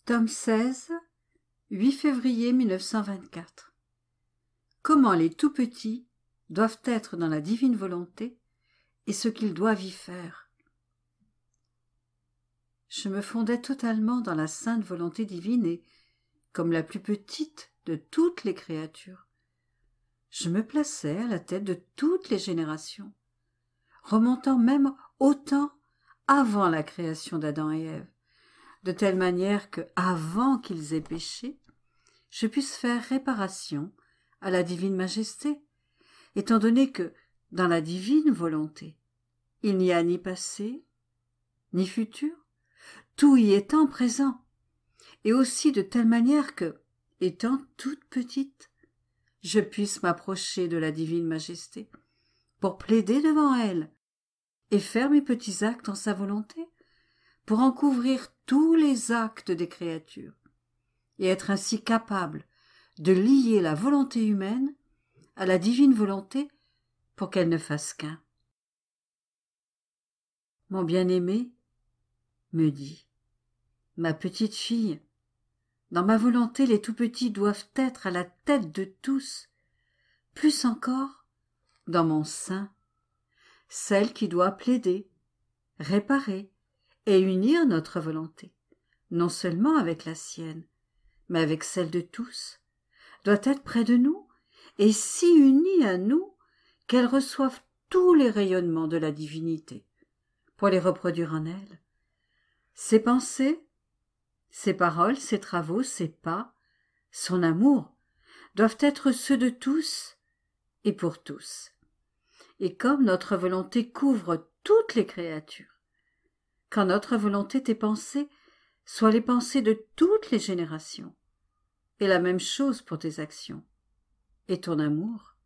Tome 16, 8 février 1924. Comment les tout-petits doivent être dans la divine volonté et ce qu'ils doivent y faire. Je me fondais totalement dans la sainte volonté divine et, comme la plus petite de toutes les créatures, je me plaçais à la tête de toutes les générations, remontant même au temps avant la création d'Adam et Ève, de telle manière que, avant qu'ils aient péché, je puisse faire réparation à la divine majesté, étant donné que, dans la divine volonté, il n'y a ni passé, ni futur, tout y étant présent, et aussi de telle manière que, étant toute petite, je puisse m'approcher de la divine majesté, pour plaider devant elle, et faire mes petits actes en sa volonté, pour en couvrir tous les actes des créatures, et être ainsi capable de lier la volonté humaine à la divine volonté pour qu'elle ne fasse qu'un. Mon bien-aimé me dit, « Ma petite fille, dans ma volonté les tout-petits doivent être à la tête de tous, plus encore, dans mon sein, celle qui doit plaider, réparer et unir notre volonté, non seulement avec la sienne, mais avec celle de tous, doit être près de nous et si unie à nous qu'elle reçoive tous les rayonnements de la divinité pour les reproduire en elle. Ses pensées, ses paroles, ses travaux, ses pas, son amour doivent être ceux de tous et pour tous. Et comme notre volonté couvre toutes les créatures, quand notre volonté, tes pensées, soient les pensées de toutes les générations, et la même chose pour tes actions, et ton amour,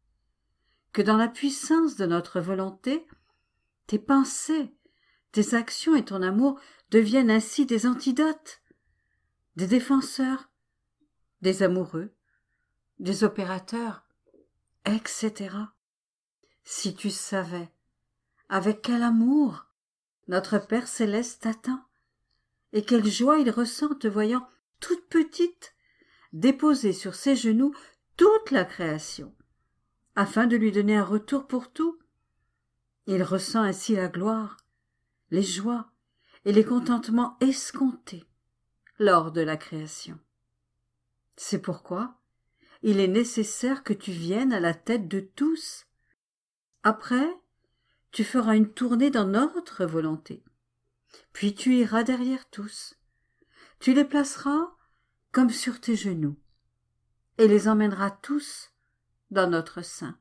que dans la puissance de notre volonté, tes pensées, tes actions et ton amour deviennent ainsi des antidotes, des défenseurs, des amoureux, des opérateurs, etc. Si tu savais avec quel amour notre Père céleste t'attend, et quelle joie il ressent te voyant toute petite, déposer sur ses genoux toute la création, afin de lui donner un retour pour tout. Il ressent ainsi la gloire, les joies et les contentements escomptés lors de la création. C'est pourquoi il est nécessaire que tu viennes à la tête de tous. Après, tu feras une tournée dans notre volonté, puis tu iras derrière tous. Tu les placeras comme sur tes genoux, et les emmèneras tous dans notre sein.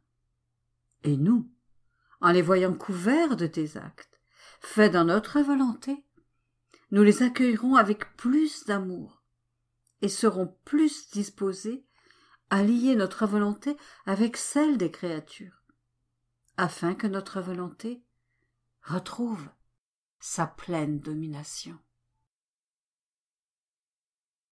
Et nous, en les voyant couverts de tes actes, faits dans notre volonté, nous les accueillerons avec plus d'amour, et serons plus disposés à lier notre volonté avec celle des créatures, afin que notre volonté retrouve sa pleine domination.